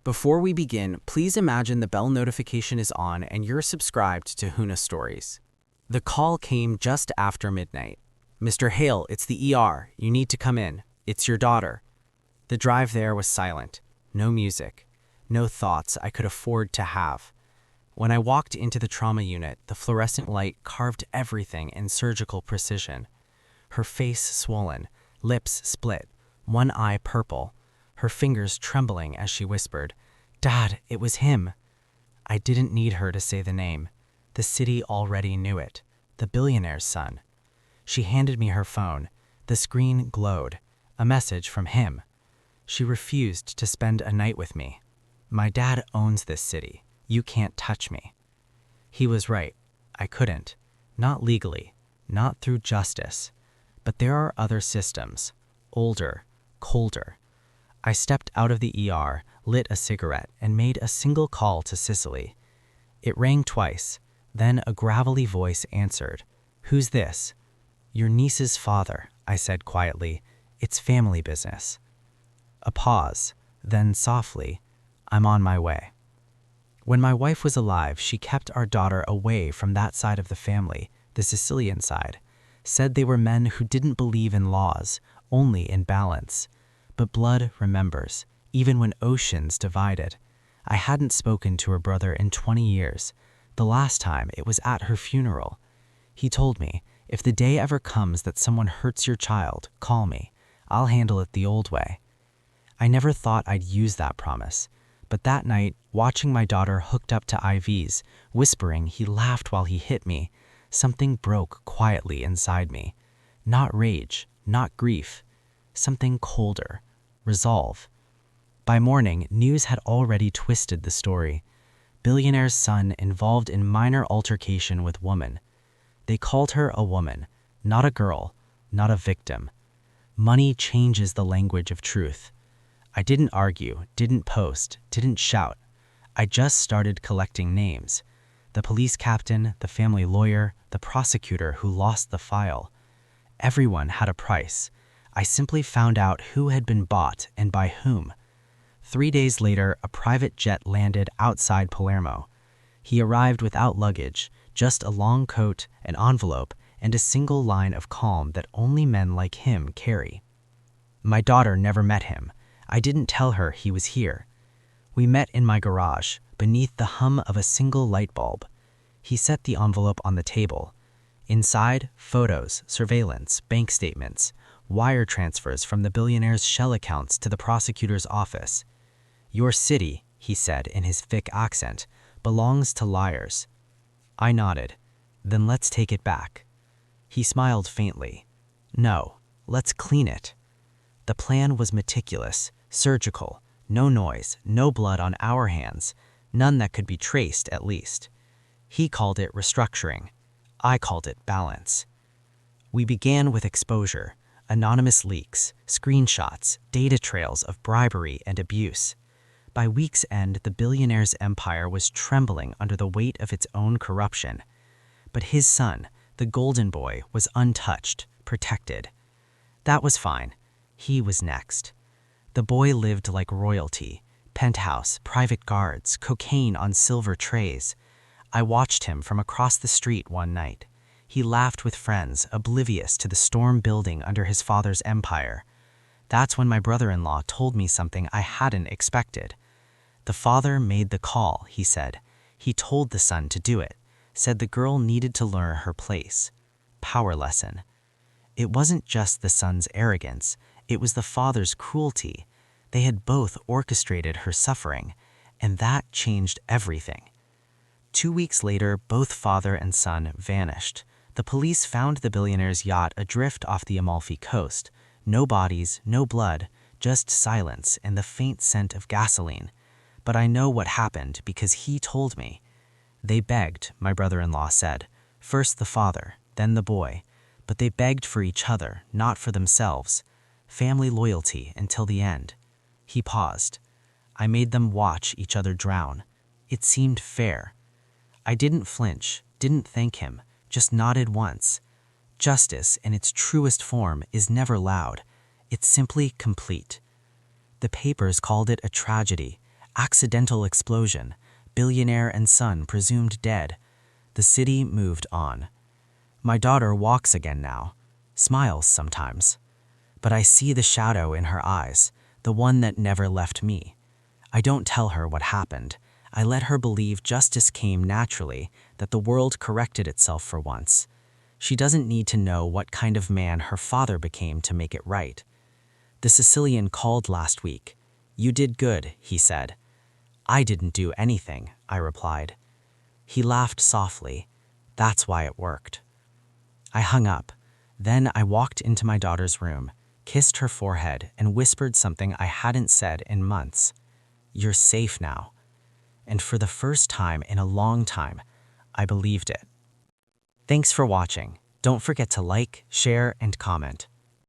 Before we begin, please imagine the bell notification is on and you're subscribed to Huna Stories. The call came just after midnight. "Mr. Hale, it's the ER. You need to come in. It's your daughter." The drive there was silent. No music. No thoughts I could afford to have. When I walked into the trauma unit, the fluorescent light carved everything in surgical precision. Her face swollen, lips split, one eye purple, her fingers trembling as she whispered, "Dad, it was him." I didn't need her to say the name. The city already knew it. The billionaire's son. She handed me her phone. The screen glowed. A message from him. She refused to spend a night with me. "My dad owns this city. You can't touch me." He was right. I couldn't. Not legally. Not through justice. But there are other systems. Older. Colder. I stepped out of the ER, lit a cigarette, and made a single call to SICILY. It rang twice. Then a gravelly voice answered. "Who's this?" "Your niece's father," I said quietly. "It's family business." A pause. Then softly, "I'm on my way." When my wife was alive, she kept our daughter away from that side of the family, the Sicilian side. Said they were men who didn't believe in laws, only in balance. But blood remembers, even when oceans divided. I hadn't spoken to her brother in 20 years. The last time, it was at her funeral. He told me, "If the day ever comes that someone hurts your child, call me. I'll handle it the old way." I never thought I'd use that promise. But that night, watching my daughter hooked up to IVs, whispering he laughed while he hit me, something broke quietly inside me. Not rage, not grief. Something colder. Resolve. By morning, news had already twisted the story. Billionaire's son involved in minor altercation with woman. They called her a woman, not a girl, not a victim. Money changes the language of truth. I didn't argue, didn't post, didn't shout. I just started collecting names. The police captain, the family lawyer, the prosecutor who lost the file. Everyone had a price. I simply found out who had been bought and by whom. 3 days later, a private jet landed outside Palermo. He arrived without luggage, just a long coat, an envelope, and a single line of calm that only men like him carry. My daughter never met him. I didn't tell her he was here. We met in my garage, beneath the hum of a single light bulb. He set the envelope on the table. Inside, photos, surveillance, bank statements, wire transfers from the billionaire's shell accounts to the prosecutor's office. "Your city," he said in his thick accent, "belongs to liars." I nodded. "Then let's take it back." He smiled faintly. "No, let's clean it." The plan was meticulous, surgical, no noise, no blood on our hands, none that could be traced at least. He called it restructuring. I called it balance. We began with exposure, anonymous leaks, screenshots, data trails of bribery and abuse. By week's end, the billionaire's empire was trembling under the weight of its own corruption. But his son, the golden boy, was untouched, protected. That was fine. He was next. The boy lived like royalty. Penthouse, private guards, cocaine on silver trays. I watched him from across the street one night. He laughed with friends, oblivious to the storm building under his father's empire. That's when my brother-in-law told me something I hadn't expected. "The father made the call," he said. "He told the son to do it, said the girl needed to learn her place." Power lesson. It wasn't just the son's arrogance, it was the father's cruelty. They had both orchestrated her suffering, and that changed everything. 2 weeks later, both father and son vanished. The police found the billionaire's yacht adrift off the Amalfi coast. No bodies, no blood, just silence and the faint scent of gasoline. But I know what happened because he told me. "They begged," my brother-in-law said. "First the father, then the boy. But they begged for each other, not for themselves. Family loyalty until the end." He paused. "I made them watch each other drown. It seemed fair." I didn't flinch, didn't thank him, just nodded once. Justice, in its truest form, is never loud. It's simply complete. The papers called it a tragedy. Accidental explosion. Billionaire and son presumed dead. The city moved on. My daughter walks again now, smiles sometimes. But I see the shadow in her eyes, the one that never left me. I don't tell her what happened. I let her believe justice came naturally, that the world corrected itself for once. She doesn't need to know what kind of man her father became to make it right. The Sicilian called last week. "You did good," he said. "I didn't do anything," I replied. He laughed softly. That's why it worked. I hung up. Then I walked into my daughter's room, kissed her forehead, and whispered something I hadn't said in months. "You're safe now." And for the first time in a long time, I believed it. Thanks for watching. Don't forget to like, share, and comment.